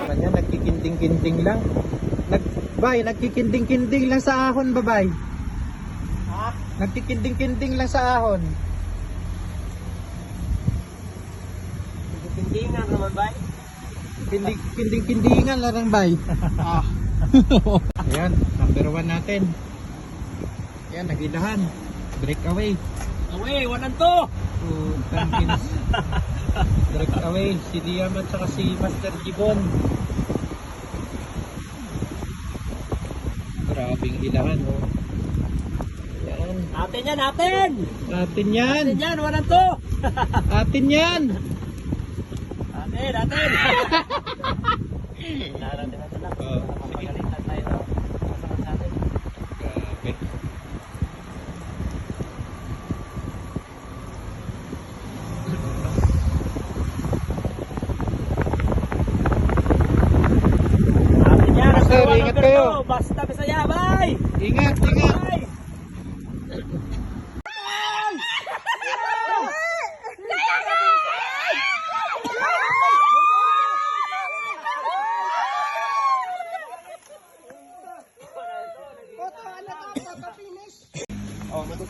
Kanya nagkikinding-kinding lang. Nagkikinding-kinding lang sa ahon, babay. Ha? Nagkikinding-kinding lang sa ahon. Kindingan naman, bay. Kinding-kindingan lang, bay. Ayan, number 1 natin. Ayan, nagilahan. Breakaway. Away, 1-2. Tankins. Breakaway. Si Liam at saka si Master Gibon. Grabing ilahan, oh. Ayan. Atin yan, atin. Atin yan. Atin yan, 1-2. Atin yan. Atin, atin. Narating natin lang. Oh, sige. Pagalitan tayo. Masakit sa atin. Grabe. Atin yan. Master, Number one, ingat number kayo. two. Basta Bisaya, bay. Ingat, ingat. Bay.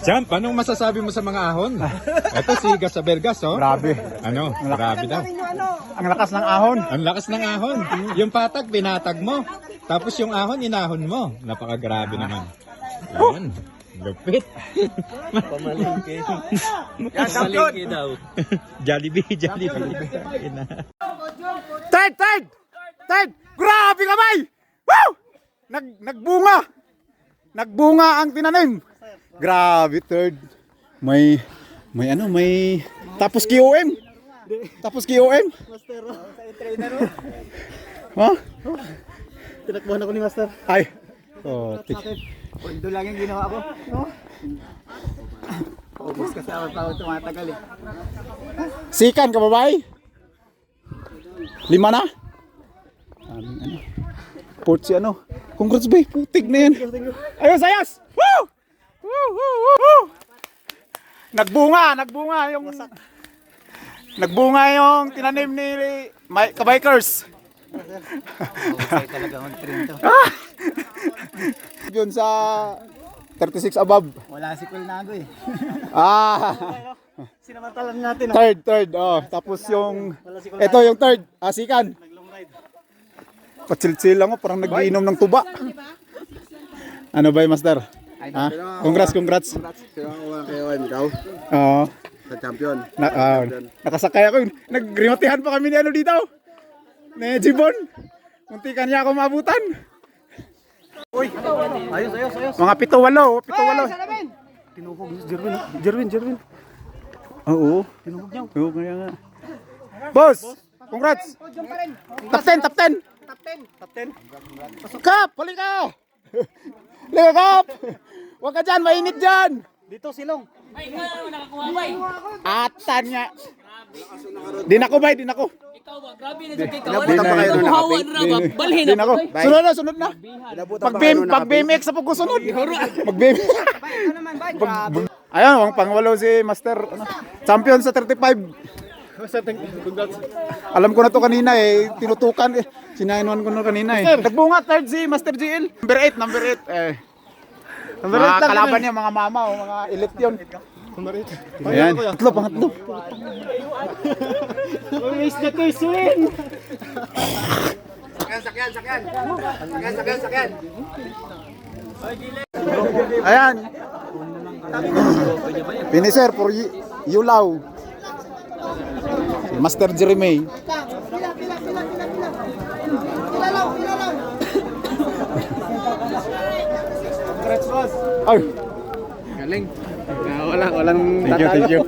Champ, anong masasabi mo sa mga ahon? Ito si Gasabergas, oh. Grabe. Ano? Grabe daw. Ang lakas ng ahon. Ang lakas ng ahon. Yung patag, pinatag mo. Tapos yung ahon, inahon mo. Napakagrabe naman. Ayan. Lupit. Pamalingki. Pamalingki daw. Jollibee, Jollibee. Third! Grabe ka, bay! Woo! Nagbunga! Nagbunga ang tinanim. Grabe, third. May tapos QOM. Tapos QOM. Master, sa trainer mo. Ha? Tinakbuhan ako ni Master. Ay. Oh, Pondo lang yung ginawa ko. No? Ubus kasi ako tumatagal eh. Sikan ka ba, bay? 5 na? Port si ano? Congrats, bay. Putig na yan. Ayos, ayos! Woo! Woo! Nagbunga yung tinanim ni kabikers. Usay talaga mag-train to. Yun sa 36 above. Wala si Kulnago eh. Sinamatalan natin. Third. Oh, tapos yung ito yung third. Sikan. Patsil-sil lang, parang nagiinom ng tuba. Ano ba, Master? Ha? Congrats. Ikaw, Oo. sa champion. Nakasakay ako. Nagrimatihan pa kami ni ano dito. Ni Jibon. Munti kanya ako maabutan. Ayos. Mga 7-8. Tinupog Jerwin. Oo. Tinupog niya. Oo, kaya nga. Boss, congrats. Top 10. Kap, balik ka. Liga, Kap. Huwag ka dyan, mainit dyan. Dito silong. Ay, ikaw naman nakakuha ba? Atan nga. Di na ko. Ikaw ba? Grabe na sa ikaw. Inabutan pa kayo nung Hawan na ba? Balhin Di na na ko. ba? Sunod na. Inabutan pa kayo nung Pag BMX sa pagkusunod. Mag BMX. Ayun, ang pangwalo si Master. Champion sa 35. Alam ko na to kanina eh. Tinutukan eh. Sinainuan ko na kanina eh. Nagbunga third si Master GL. Number 8. Mga kalaban niya, mga mama o mga elite yun. Ayan. Pangatlo. Always the case win. Sakyan. Ayan. Finisher for Yulaw. Master Jeremy. Congrats, boss. Ay. Galing. Walang Thank you.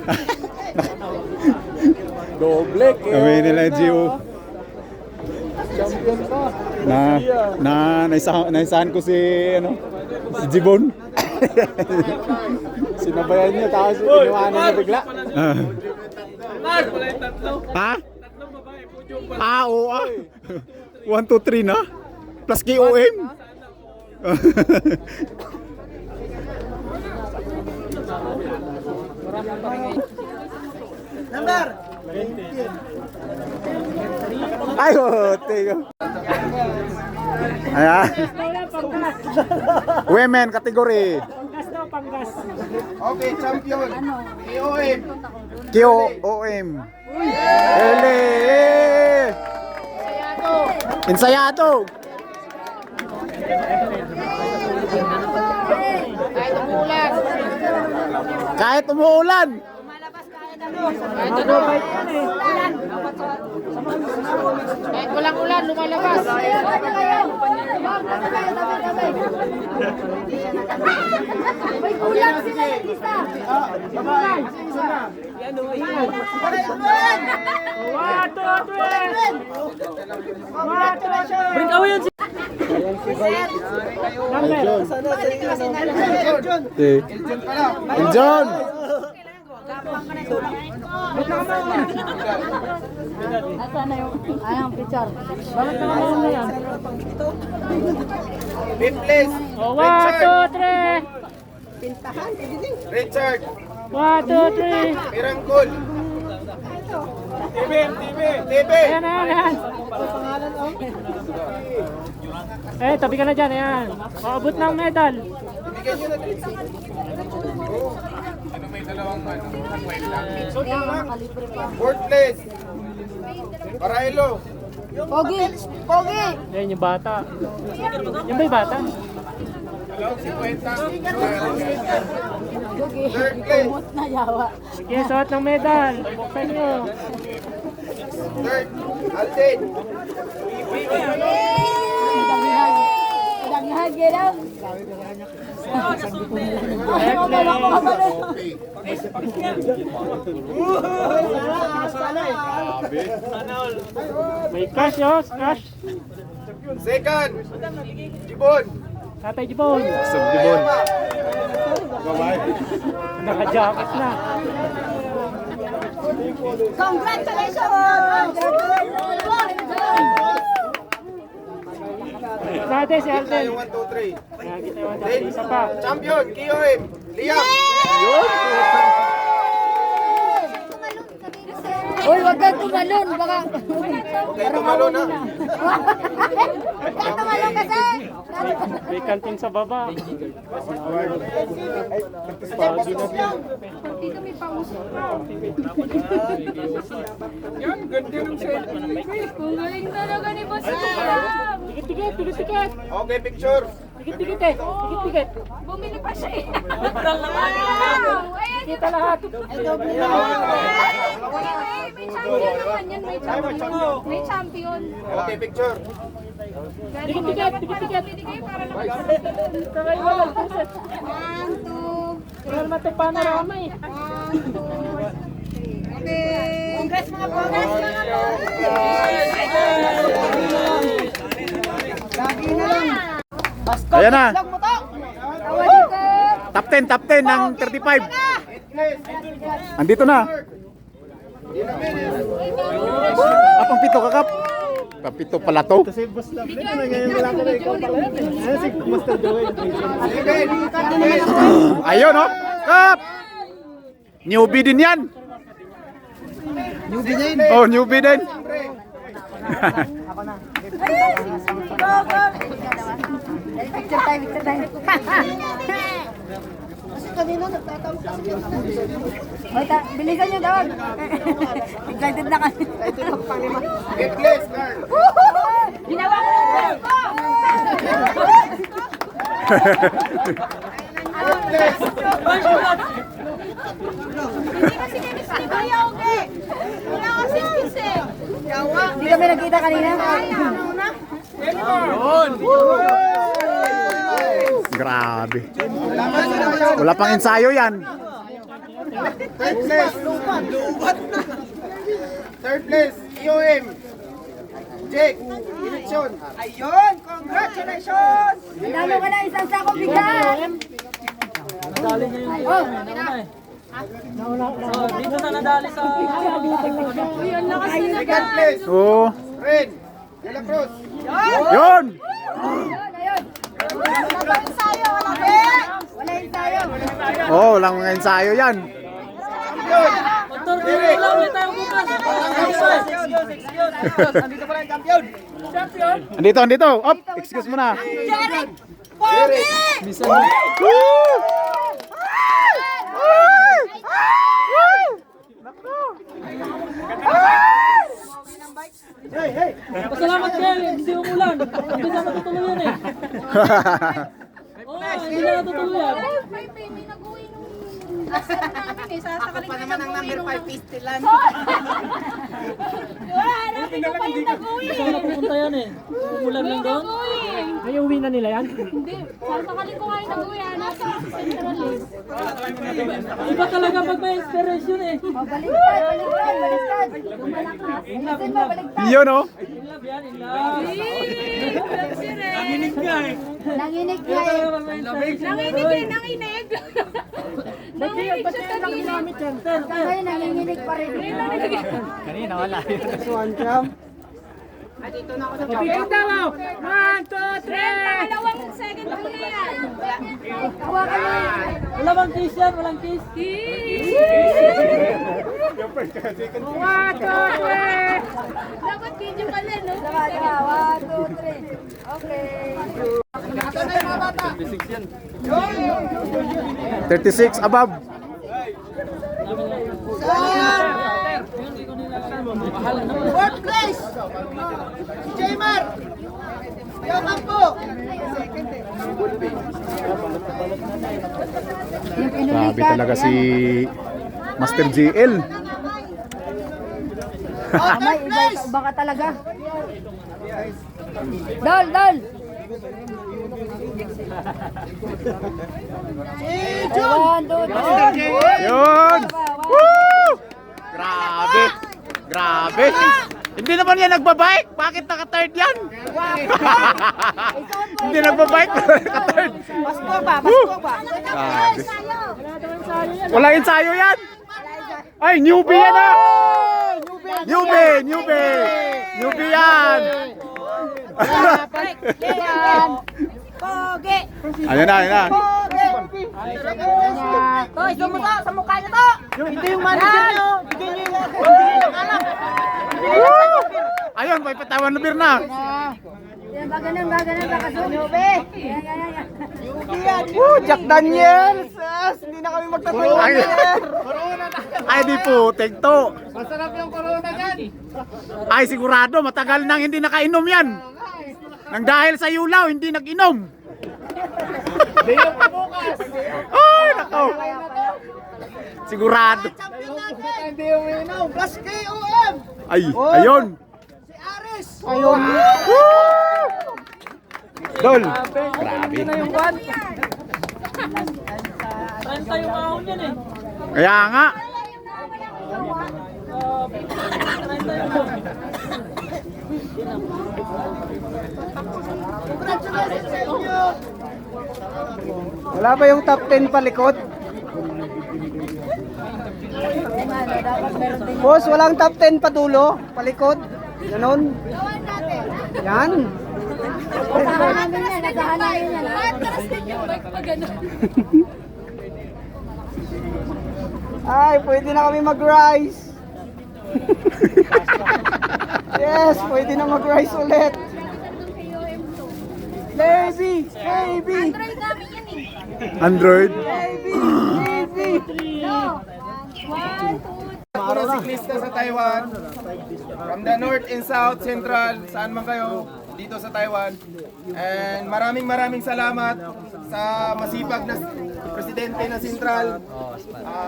Doble. Kami nila Gio. Naisahan ko si Jibon. Sinabayan niya tapos iniwanan niya bigla. Ha? Oo. 1, 2, 3 na? Plus KOM? Ay, tigo. Ayan. Women category. Okay, champion. EOM. QOM. Ele. Ensayado. Kahit umuulan. Kahit walang ulan, lumalabas. May kulang sila ng lista. Bring away yan si... John. Nasaan na yung... Ayang picture. Bakit naman na yan? Fifth place. Oh, 1, 2, 3. Richard. 1, 2, 3. Pirangkul. TV. Ayan, ayan. Eh, tabi ka na dyan, ayan. Paabot ng medal. Fourth place. Parailo. Pogi! Pogi! Ayan yung bata. Yan ba yung bata? Third place. Kumot na yawa. Sige, suot ng medal. Buksan nyo. Third. Alden. Daghan, gano'n. May cash, yos. Cash. Second. Jibon. Tatay Jibon. Subdibon. Naka-jacket na. Congratulations! Dati si Alden. 1, 2, 3. Ayan, kita yung dati. Isa pa. Champion. KOM. Liam. Uy, wag kang tumalon. Baka... Okay, tumalo na. Wag kang tumalon kasi. May kantin sa baba. Dito may pausok. Ang galing talaga ni Boss Liam. Tikit, tikit, tikit. Okay, picture. Tikit, tikit eh. Tikit, tikit. Bumili pa siya eh. Kita lahat. May champion naman yan. May champion. May champion. Okay, picture. Tikit, tikit, tikit, tikit. Binigay para naman. Kakay mo lang puset. 1, 2, Kaya naman ito panorama eh. 1, 2, 3. Congrats mga congrats mga Ayan na. Tawagin ka. Top 10 ng 35. Andito na. Apang pito kakap. Kapito pala to. Ayun oh. Kap. Newbie din yan. Oh, newbie din. Picture time, picture time. Bilisan nyo daw. Excited na kami. Fifth place, Carl. Ginawa ko yung best ko. Hindi kasi kami si Kuya Oge. Wala kasi kasi. Hindi kami nagkita kanina. Grabe. Wala pang ensayo yan. Third place. Third place, EOM. Jake, election. Ayun, congratulations! Nalo ka na isang sakong bigas. Oh, Dito na nadali sa... Second place, Oh. Ren, De La Cruz. Yun. ayun. Wala ensayo, wala ensayo. Oh, walang mga ensayo yan. champion. Derek. Andito. Op, excuse mo na. Derek! Pogi! Pasalamat kayo, hindi umulan. Hindi na natutuloy yan eh. Oo, hindi na natutuloy yan. May nag-uwi nung last time namin eh. Sasakaling ko yung nag-uwi nung... pistilan. Hanapin ko pa yung nag-uwi. Saan na pupunta yan eh? Umulan lang doon? Ay, uwi na nila yan? Hindi. Sasakaling ko nga yung nag-uwi. Nasa Central List. Iba talaga pag may inspiration eh. Baliktad. Yung malakas. Alisin mo, baliktad. Yun, oh. In love yan, in love. Nanginig nga eh. Nanginig nga Iba eh. talaga pag may inspiration. Nanginig eh, nanginig. Nanginig siya sa Gamit yan, sir. Ngayon, nanginginig pa rin. Picture daw oh. 1, 2, 3. Dalawang second po na yan. Hawakan mo yan. Wala bang kiss yan? Walang kiss? Dapat video ka na, no? Diba? 1, 2, 3. Okay. 36 above. Fourth place. Si Jaymar. Yaman po. Grabe talaga si Master GL. Amay, iba ka talaga. Dol. Si Jun. 1, 2, 3. Yun! Woo! Grabe! Hindi naman yan nagbabike! Bakit naka-third yan? Hindi nagbabike, naka-third. Pasko ba? Grabe. Wala ensayo yan! Ay, newbie yan ah! Newbie yan! Pogi! Ayan na. Toy, sumuto sa mukha niyo to! Ito yung manager nyo. Ayun, may patawan na beer na. Gaganan, bakasunod. Jack Daniels. Hindi na kami magtatulungan. Ay, di po, tegto. Masarap yung corona dyan. Ay, sigurado, matagal nang hindi nakainom yan. Nang dahil sa yulaw, hindi nag-inom. Ay, nako. Sigurado. Hindi yung inaw. Plus KOM. Ay, ayun. Si Aris. Ayun. Dol. Grabe. Hindi na yung 1. 30 yung ahon yan eh. Kaya nga. Wala ba yung top 10 palikot? Boss, walang top 10 patulo? Palikot? Ganon? Yan. Naghahanapin yan. Matras din yung bike pa gano'n. Ay, pwede na kami mag-rise. Yes, pwede na mag-rise ulit. Baby! Android namin yan eh. Android. No. 1, 2, Puro siklista sa Taiwan. From the north and south, central, saan man kayo, dito sa Taiwan. And maraming salamat sa masipag na presidente ng Central,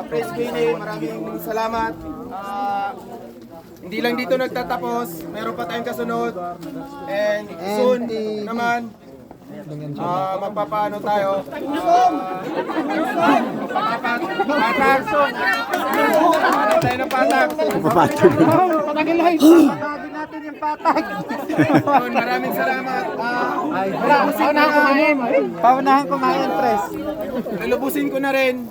Pres Queenie, maraming salamat. Hindi lang dito nagtatapos, meron pa tayong kasunod. And soon naman, magpapaano tayo? Patak! Patak tayo ng patak! Patagin natin yung patak! Maraming salamat! Paunahan kumain, Pres! Lulubusin ko na rin.